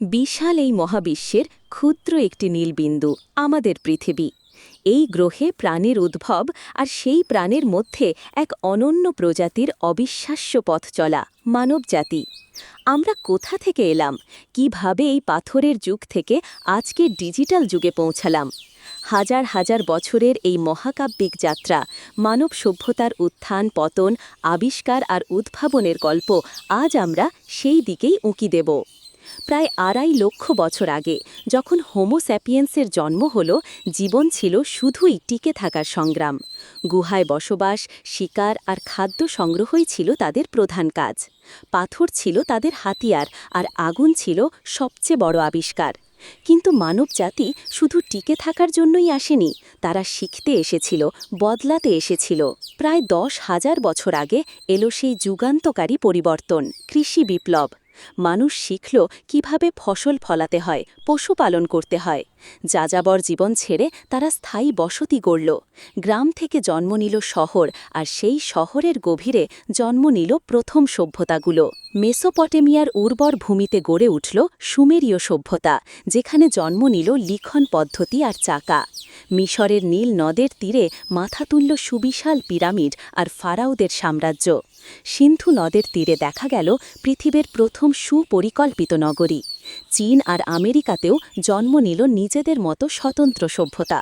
বিশাল এই মহাবিশ্বের ক্ষুদ্র একটি নীলবিন্দু আমাদের পৃথিবী। এই গ্রহে প্রাণের উদ্ভব, আর সেই প্রাণের মধ্যে এক অনন্য প্রজাতির অবিশ্বাস্য পথ চলা মানবজাতি। আমরা কোথা থেকে এলাম, কিভাবে এই পাথরের যুগ থেকে আজকের ডিজিটাল যুগে পৌঁছালাম? হাজার হাজার বছরের এই মহাকাব্যিক যাত্রা, মানব সভ্যতার উত্থান পতন, আবিষ্কার আর উদ্ভাবনের গল্প, আজ আমরা সেই দিকেই উঁকি দেব। প্রায় ২.৫ লক্ষ বছর আগে যখন হোমো স্যাপিয়েন্সের জন্ম হল, জীবন ছিল শুধুই টিকে থাকার সংগ্রাম। গুহায় বসবাস, শিকার আর খাদ্য সংগ্রহই ছিল তাদের প্রধান কাজ। পাথর ছিল তাদের হাতিয়ার, আর আগুন ছিল সবচেয়ে বড় আবিষ্কার। কিন্তু মানবজাতি শুধু টিকে থাকার জন্যই আসেনি, তারা শিখতে এসেছিল, বদলাতে এসেছিল। প্রায় ১০,০০০ বছর আগে এলো সেই যুগান্তকারী পরিবর্তন, কৃষি বিপ্লব। মানুষ শিখল কিভাবে ফসল ফলাতে হয়, পশুপালন করতে হয়। যাযাবর জীবন ছেড়ে তারা স্থায়ী বসতি গড়ল। গ্রাম থেকে জন্ম নিল শহর, আর সেই শহরের গভীরে জন্ম নিল প্রথম সভ্যতাগুলো। মেসোপটেমিয়ার উর্বর ভূমিতে গড়ে উঠল সুমেরীয় সভ্যতা, যেখানে জন্ম নিল লিখন পদ্ধতি আর চাকা। মিশরের নীল নদের তীরে মাথা তুলল সুবিশাল পিরামিড আর ফারাওদের সাম্রাজ্য। সিন্ধু নদের তীরে দেখা গেল পৃথিবীর প্রথম সুপরিকল্পিত নগরী। চীন আর আমেরিকাতেও জন্ম নিল নিজেদের মতো স্বতন্ত্র সভ্যতা।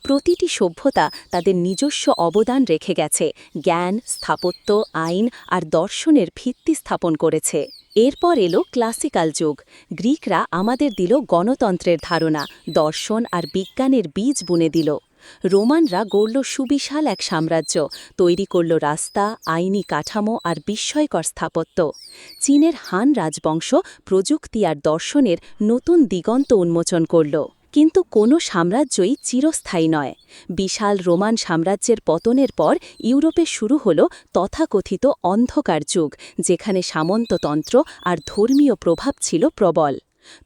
প্রতিটি সভ্যতা তাদের নিজস্ব অবদান রেখে গেছে, জ্ঞান, স্থাপত্য, আইন আর দর্শনের ভিত্তি স্থাপন করেছে। এরপর এলো ক্লাসিক্যাল যুগ। গ্রিকরা আমাদের দিল গণতন্ত্রের ধারণা, দর্শন আর বিজ্ঞানের বীজ বুনে দিল। রোমানরা গড়ল সুবিশাল এক সাম্রাজ্য, তৈরি করল রাস্তা, আইনি কাঠামো আর বিস্ময়কর স্থাপত্য। চীনের হান রাজবংশ প্রযুক্তি আর দর্শনের নতুন দিগন্ত উন্মোচন করল। কিন্তু কোনো সাম্রাজ্যই চিরস্থায়ী নয়। বিশাল রোমান সাম্রাজ্যের পতনের পর ইউরোপে শুরু হল তথাকথিত অন্ধকার যুগ, যেখানে সামন্ততন্ত্র আর ধর্মীয় প্রভাব ছিল প্রবল।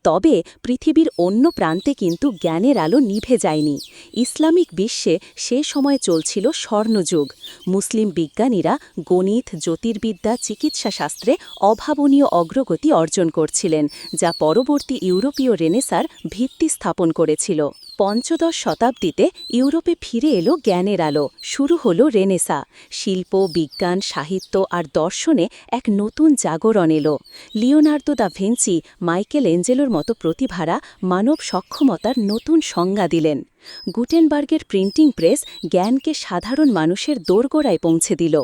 তবে পৃথিবীর অন্য প্রান্তে কিন্তু জ্ঞানের আলো নিভে যায়নি। ইসলামিক বিশ্বে সে সময় চলছিল স্বর্ণযুগ। মুসলিম বিজ্ঞানীরা গণিত, জ্যোতির্বিদ্যা, চিকিৎসাশাস্ত্রে অভাবনীয় অগ্রগতি অর্জন করছিলেন, যা পরবর্তী ইউরোপীয় রেনেসার ভিত্তি স্থাপন করেছিল। পঞ্চদশ শতাব্দীতে ইউরোপে ফিরে এলো জ্ঞানের আলো, শুরু হলো রেনেসা। শিল্প, বিজ্ঞান, সাহিত্য আর দর্শনে এক নতুন জাগরণ এলো। লিওনার্দো দা ভিঞ্চি, মাইকেল এঞ্জেলোর মতো প্রতিভারা মানব সক্ষমতার নতুন সংজ্ঞা দিলেন। গুটেনবার্গের প্রিন্টিং প্রেস জ্ঞানকে সাধারণ মানুষের দোরগোড়ায় পৌঁছে দিল।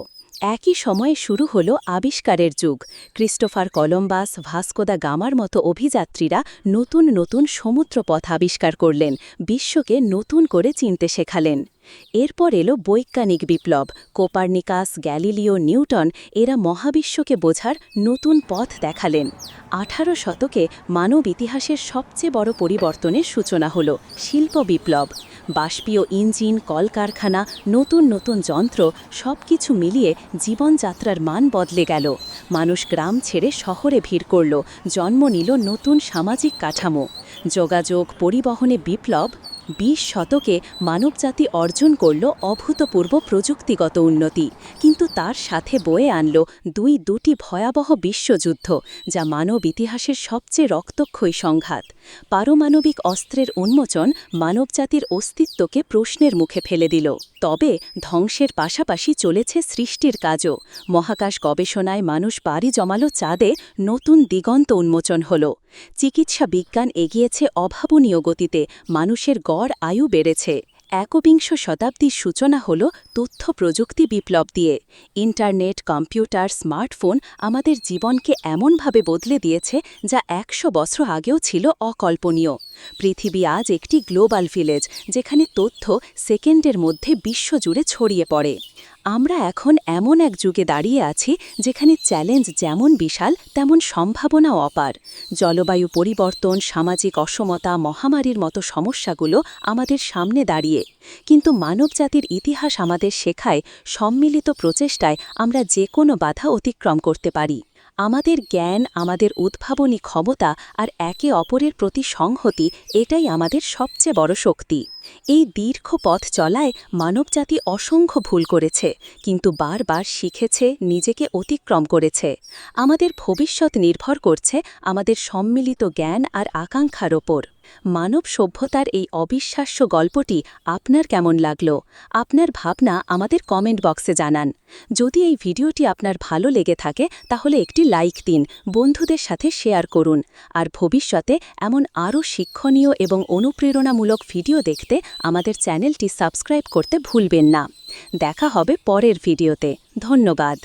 একই সময়ে শুরু হলো আবিষ্কারের যুগ। ক্রিস্টোফার কলম্বাস, ভাস্কো দা গামার মতো অভিযাত্রীরা নতুন নতুন সমুদ্রপথ আবিষ্কার করলেন, বিশ্বকে নতুন করে চিনতে শেখালেন। এরপর এলো বৈজ্ঞানিক বিপ্লব। কোপার্নিকাস, গ্যালিলিও, নিউটন এরা মহাবিশ্বকে বোঝার নতুন পথ দেখালেন। 18 শতকে মানব ইতিহাসের সবচেয়ে বড় পরিবর্তনের সূচনা হল শিল্প বিপ্লব। বাষ্পীয় ইঞ্জিন, কলকারখানা, নতুন নতুন যন্ত্র, সবকিছু মিলিয়ে জীবনযাত্রার মান বদলে গেল। মানুষ গ্রাম ছেড়ে শহরে ভিড় করল, জন্ম নিল নতুন সামাজিক কাঠামো। যোগাযোগ, পরিবহনে বিপ্লব। 20 শতকে মানবজাতি অর্জন করল অভূতপূর্ব প্রযুক্তিগত উন্নতি, কিন্তু তার সাথে বয়ে আনল দুটি ভয়াবহ বিশ্বযুদ্ধ, যা মানব ইতিহাসের সবচেয়ে রক্তক্ষয়ী সংঘাত। পারমাণবিক অস্ত্রের উন্মোচন মানবজাতির অস্তিত্বকে প্রশ্নের মুখে ফেলে দিল। তবে ধ্বংসের পাশাপাশি চলেছে সৃষ্টির কাজও। মহাকাশ গবেষণায় মানুষ পাড়ি জমালো চাঁদে, নতুন দিগন্ত উন্মোচন হল। চিকিৎসা বিজ্ঞান এগিয়েছে অভাবনীয় গতিতে, মানুষের গড় আয়ু বেড়েছে। একবিংশ শতাব্দীর সূচনা হল তথ্য প্রযুক্তি বিপ্লব দিয়ে। ইন্টারনেট, কম্পিউটার, স্মার্টফোন আমাদের জীবনকে এমনভাবে বদলে দিয়েছে, যা 100 বছর আগেও ছিল অকল্পনীয়। পৃথিবী আজ একটি গ্লোবাল ভিলেজ, যেখানে তথ্য সেকেন্ডের মধ্যে বিশ্বজুড়ে ছড়িয়ে পড়ে। আমরা এখন এমন এক যুগে দাঁড়িয়ে আছি, যেখানে চ্যালেঞ্জ যেমন বিশাল, তেমন সম্ভাবনাও অপার। জলবায়ু পরিবর্তন, সামাজিক অসমতা, মহামারীর মতো সমস্যাগুলো আমাদের সামনে দাঁড়িয়ে। কিন্তু মানবজাতির ইতিহাস আমাদের শেখায়, সম্মিলিত প্রচেষ্টায় আমরা যে কোনো বাধা অতিক্রম করতে পারি। আমাদের জ্ঞান, আমাদের উদ্ভাবনী ক্ষমতা আর একে অপরের প্রতি সংহতি এটাই আমাদের সবচেয়ে বড় শক্তি। এই দীর্ঘ পথ চলায় মানবজাতি অসংখ্য ভুল করেছে, কিন্তু বারবার শিখেছে, নিজেকে অতিক্রম করেছে। আমাদের ভবিষ্যৎ নির্ভর করছে আমাদের সম্মিলিত জ্ঞান আর আকাঙ্ক্ষার ওপর। মানব সভ্যতার এই অবিশ্বাস্য গল্পটি আপনার কেমন লাগলো? আপনার ভাবনা আমাদের কমেন্ট বক্সে জানান। যদি এই ভিডিওটি আপনার ভালো লেগে থাকে তাহলে একটি লাইক দিন, বন্ধুদের সাথে শেয়ার করুন। আর ভবিষ্যতে এমন আরও শিক্ষণীয় এবং অনুপ্রেরণামূলক ভিডিও দেখতে আমাদের চ্যানেলটি সাবস্ক্রাইব করতে ভুলবেন না। দেখা হবে পরের ভিডিওতে। ধন্যবাদ।